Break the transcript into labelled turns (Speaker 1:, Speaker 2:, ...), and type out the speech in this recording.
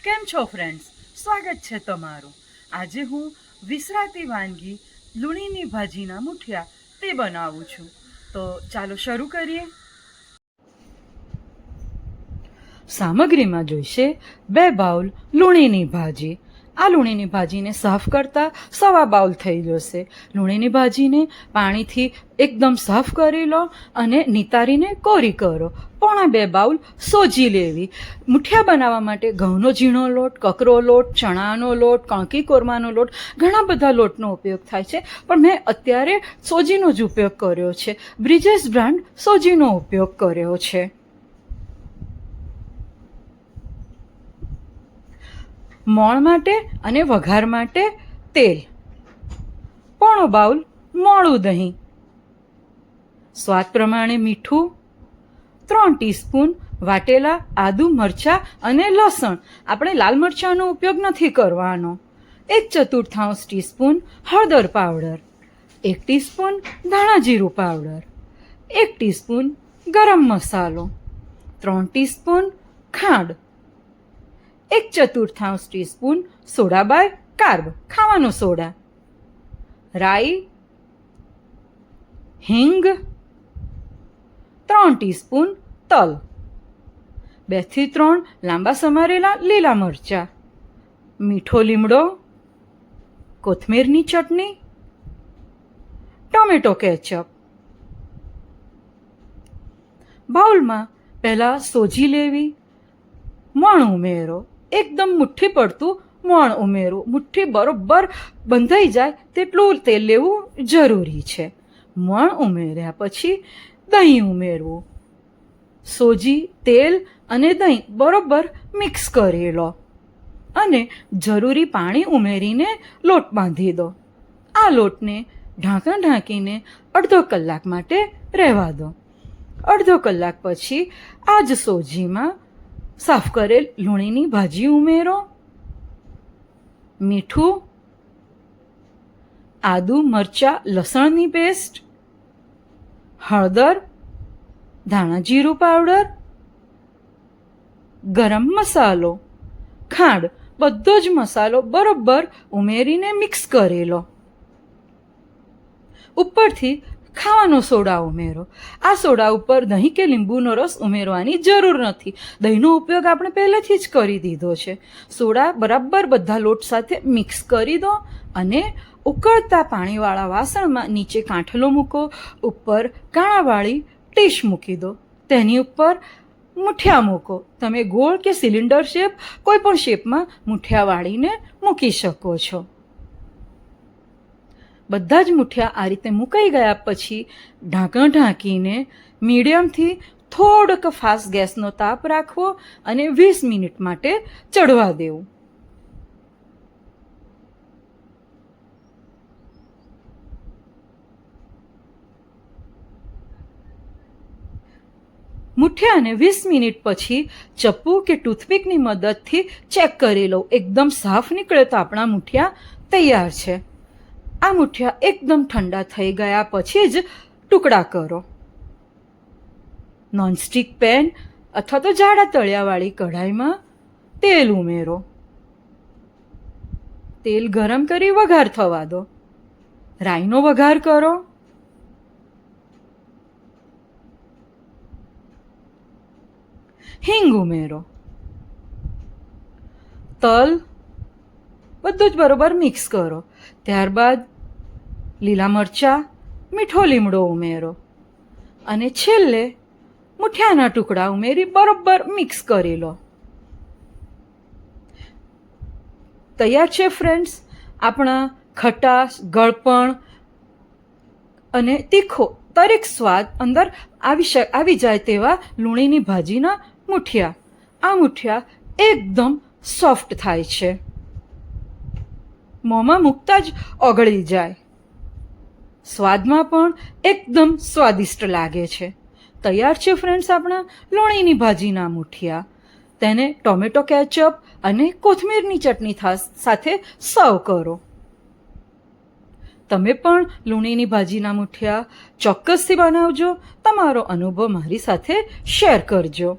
Speaker 1: કેમ છો ફ્રેન્ડ્સ? સ્વાગત છે તમારું. આજે હું વિસરાતી વાનગી લૂણીની ભાજીના મુઠિયા તે બનાવું છું. તો ચાલો શરૂ કરીએ. સામગ્રીમાં જોઈશે 2 બાઉલ લૂણીની ભાજી. આ લૂણીની ભાજીને સાફ કરતાં 1.25 બાઉલ થઈ જશે. લૂણીની ભાજીને પાણીથી એકદમ સાફ કરી લો અને નિતારીને કોરી કરો. 1.25 બાઉલ સોજી લેવી. મુઠિયા બનાવવા માટે ઘઉંનો ઝીણો લોટ, કકરો લોટ, ચણાનો લોટ, કણકી કોરમાનો લોટ, ઘણા બધા લોટનો ઉપયોગ થાય છે, પણ મેં અત્યારે સોજીનો જ ઉપયોગ કર્યો છે. બ્રિજેસ બ્રાન્ડ સોજીનો ઉપયોગ કર્યો છે. મોણ માટે અને વઘાર માટે તેલ, 1.25 બાઉલ મોળું દહીં, સ્વાદ પ્રમાણે મીઠું, 3 ટીસ્પૂન વાટેલા આદુ, મરચાં અને લસણ. આપણે લાલ મરચાંનો ઉપયોગ નથી કરવાનો. 1/4 ટીસ્પૂન હળદર પાવડર, 1 ટીસ્પૂન ધાણા જીરું પાવડર, 1 ટીસ્પૂન ગરમ મસાલો, 3 ટીસ્પૂન ખાંડ, 1/4 ટીસ્પૂન સોડા બાય કાર્બ ખાવાનો સોડા, રાઈ, હિંગ, 3 ટીસ્પૂન તલ, 2 થી 3 લાંબા સમારેલા લીલા મરચાં, મીઠો લીમડો, કોથમીરની ચટણી, ટોમેટો કેચઅપ. બાઉલમાં પહેલાં સોજી લેવી, મોણ ઉમેરો, એકદમ મુઠ્ઠી પડતું મોણ ઉમેરવું. મુઠ્ઠી બરોબર બંધાઈ જાય તેટલું તેલ લેવું જરૂરી છે. મોણ ઉમેર્યા પછી દહીં ઉમેરવું. સોજી, તેલ અને દહીં બરોબર મિક્સ કરી લો અને જરૂરી પાણી ઉમેરીને લોટ બાંધી દો. આ લોટને ઢાંકણ ઢાંકીને અડધો કલાક માટે રહેવા દો. અડધો કલાક પછી આ જ સોજીમાં સાફ કરેલ લૂણીની ભાજી ઉમેરો, મીઠું, આદુ, મરચાં, લસણની પેસ્ટ, હળદર, ધાણા જીરું પાવડર, ગરમ મસાલો, ખાંડ, બધો જ મસાલો બરોબર ઉમેરીને મિક્સ કરી લો. ઉપરથી ખાવાનો સોડા ઉમેરો. આ સોડા ઉપર દહીં કે લીંબુનો રસ ઉમેરવાની જરૂર નથી. દહીંનો ઉપયોગ આપણે પહેલેથી જ કરી દીધો છે. સોડા બરાબર બધા લોટ સાથે મિક્સ કરી દો અને ઉકળતા પાણીવાળા વાસણમાં નીચે કાંઠલો મૂકો, ઉપર કાણાવાળી ડીશ મૂકી દો. તેની ઉપર મુઠિયા મૂકો. તમે ગોળ કે સિલિન્ડર શેપ કોઈ પણ શેપમાં મુઠિયા વાળીને મૂકી શકો છો. બધા જ મુઠિયા આ રીતે મુકાઈ ગયા પછી ઢાંકણ ઢાંકીને મીડિયમથી થોડોક ફાસ્ટ ગેસનો તાપ રાખવો અને 20 મિનિટ માટે ચડવા દેવું. મુઠિયાને 20 મિનિટ પછી ચપ્પુ કે ટૂથપીકની મદદથી ચેક કરી લો. એકદમ સાફ નીકળે તો આપણા મુઠિયા તૈયાર છે. આ મુઠિયા એકદમ ઠંડા થઈ ગયા પછી જ ટુકડા કરો. નોનસ્ટિક પેન અથવા તો જાડા તળિયાવાળી કઢાઈમાં તેલ ઉમેરો. તેલ ગરમ કરી વઘાર થવા દો. રાઈનો વઘાર કરો. હિંગ ઉમેરો. તલ, બધું જ બરોબર મિક્સ કરો. ત્યારબાદ લીલા મરચાં, મીઠો લીમડો ઉમેરો અને છેલ્લે મુઠિયાના ટુકડા ઉમેરી બરોબર મિક્સ કરી લો. તૈયાર છે ફ્રેન્ડ્સ આપણા ખટાશ, ગળપણ અને તીખો દરેક સ્વાદ અંદર આવી જાય તેવા લૂણીની ભાજીના મુઠિયા. આ મુઠિયા એકદમ સોફ્ટ થાય છે, મોંમાં મૂકતા જ ઓગળી જાય. સ્વાદમાં પણ એકદમ સ્વાદિષ્ટ લાગે છે. તૈયાર છે ફ્રેન્ડ્સ આપણા લૂણીની ભાજીના મુઠિયા. તેને ટોમેટો કેચઅપ અને કોથમીરની ચટણી સાથે સર્વ કરો. તમે પણ લૂણીની ભાજીના મુઠિયા ચોક્કસથી બનાવજો. તમારો અનુભવ મારી સાથે શેર કરજો.